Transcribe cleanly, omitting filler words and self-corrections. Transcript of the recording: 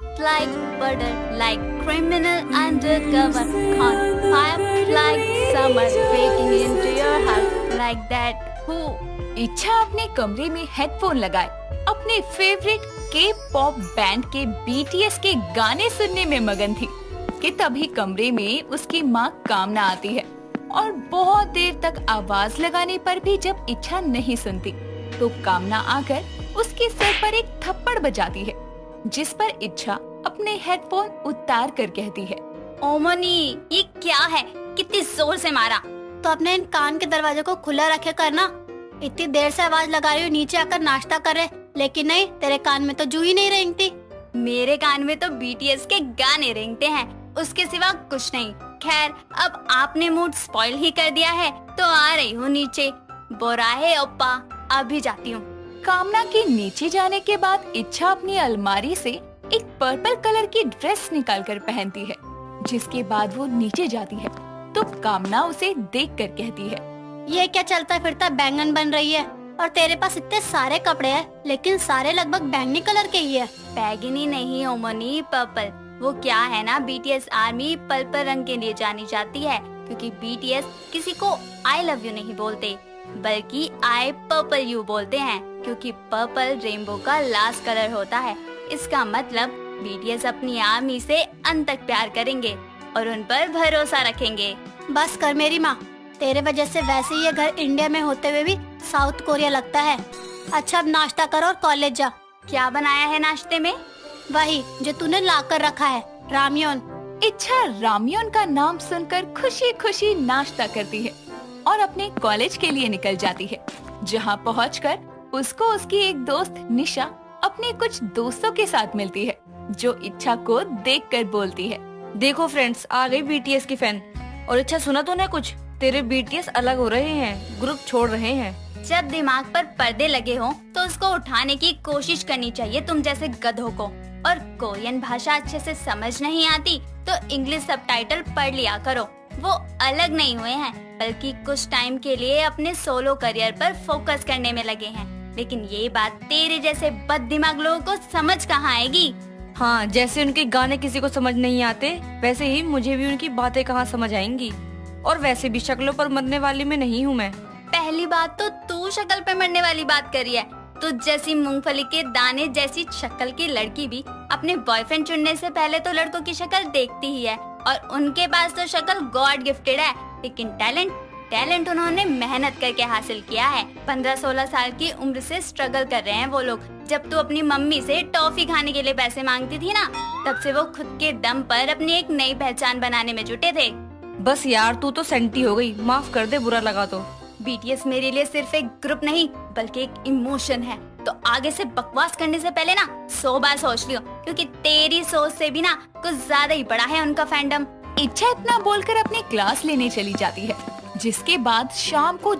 like butter, like criminal undercover, on fire like summer breaking into your heart like that. Who? इच्छा अपने कमरे में headphone लगाए अपने फेवरेट के पॉप बैंड के बीटीएस के गाने सुनने में मगन थी कि तभी कमरे में उसकी माँ कामना आती है और बहुत देर तक आवाज लगाने पर भी जब इच्छा नहीं सुनती तो कामना आकर उसके सर पर एक थप्पड़ बजाती है, जिस पर इच्छा अपने हेडफोन उतार कर कहती है, ओमनी, ये क्या है? कितनी जोर से मारा? तो अपने इन कान के दरवाजे को खुला रखे करना। इतनी देर से आवाज लगा रही हूँ नीचे आकर नाश्ता करे, लेकिन नहीं, तेरे कान में तो जू ही नहीं रेंगती। मेरे कान में तो बीटीएस के गाने रेंगते हैं, उसके सिवा कुछ नहीं। खैर, अब आपने मूड स्पॉइल ही कर दिया है तो आ रही हूँ नीचे। बोराहे ओप्पा, अभी जाती हूँ। कामना के नीचे जाने के बाद इच्छा अपनी अलमारी से एक पर्पल कलर की ड्रेस निकालकर पहनती है, जिसके बाद वो नीचे जाती है तो कामना उसे देखकर कहती है, ये क्या चलता फिरता बैंगन बन रही है? और तेरे पास इतने सारे कपड़े हैं, लेकिन सारे लगभग बैंगनी कलर के ही है। बैगनी नहीं ओमनी, पर्पल। वो क्या है ना, बीटीएस आर्मी पर्पल रंग के लिए जानी जाती है, क्योंकि बीटीएस किसी को आई लव यू नहीं बोलते, बल्कि आई पर्पल यू बोलते हैं, क्योंकि पर्पल रेनबो का लास्ट कलर होता है। इसका मतलब बीटीएस अपनी आर्मी से अंत तक प्यार करेंगे और उन पर भरोसा रखेंगे। बस कर मेरी माँ, तेरे वजह से वैसे ही ये घर इंडिया में होते हुए भी साउथ कोरिया लगता है। अच्छा, अब नाश्ता कर और कॉलेज जा। क्या बनाया है नाश्ते में? वही जो तूने ला कर रखा है, रामियोन। इच्छा रामियोन का नाम सुनकर खुशी खुशी नाश्ता करती है और अपने कॉलेज के लिए निकल जाती है, जहाँ पहुंचकर उसको उसकी एक दोस्त निशा अपने कुछ दोस्तों के साथ मिलती है, जो इच्छा को देखकर बोलती है, देखो फ्रेंड्स, आ गई बीटीएस की फैन। और इच्छा, सुना तूने कुछ? तेरे बीटीएस अलग हो रहे हैं, ग्रुप छोड़ रहे हैं। जब दिमाग पर पर्दे लगे हों तो उसको उठाने की कोशिश करनी चाहिए तुम जैसे गधों को। और कोरियन भाषा अच्छे से समझ नहीं आती तो इंग्लिश सबटाइटल पढ़ लिया करो। वो अलग नहीं हुए हैं, बल्कि कुछ टाइम के लिए अपने सोलो करियर पर फोकस करने में लगे हैं। लेकिन ये बात तेरे जैसे बददिमाग लोगों को समझ कहाँ आएगी? हाँ, जैसे उनके गाने किसी को समझ नहीं आते, वैसे ही मुझे भी उनकी बातें कहाँ समझ आएंगी। और वैसे भी शक्लों पर मरने वाली में नहीं हूँ मैं। पहली बात तो तू शक्ल पे मरने वाली बात करी है। तुझ जैसी मूंगफली के दाने जैसी शक्ल की लड़की भी अपने बॉयफ्रेंड चुनने से पहले तो लड़कों की शक्ल देखती ही है, और उनके पास तो शक्ल गॉड गिफ्टेड है, लेकिन टैलेंट उन्होंने मेहनत करके हासिल किया है। 15-16 साल की उम्र से स्ट्रगल कर रहे हैं वो लोग। जब तू अपनी मम्मी से टॉफी खाने के लिए पैसे मांगती थी ना, तब से वो खुद के दम पर अपनी एक नई पहचान बनाने में जुटे थे। बस यार, तू तो सेंटी हो गई, माफ कर दे, बुरा लगा तो। बीटीएस मेरे लिए सिर्फ एक ग्रुप नहीं, बल्कि एक इमोशन है। तो आगे से बकवास करने से पहले ना 100 बार सोच लियो, क्योंकि तेरी सोच से भी ना कुछ ज्यादा ही बड़ा है उनका फैंडम। इच्छा इतना बोलकर अपनी क्लास लेने चली जाती है, जिसके बाद शाम को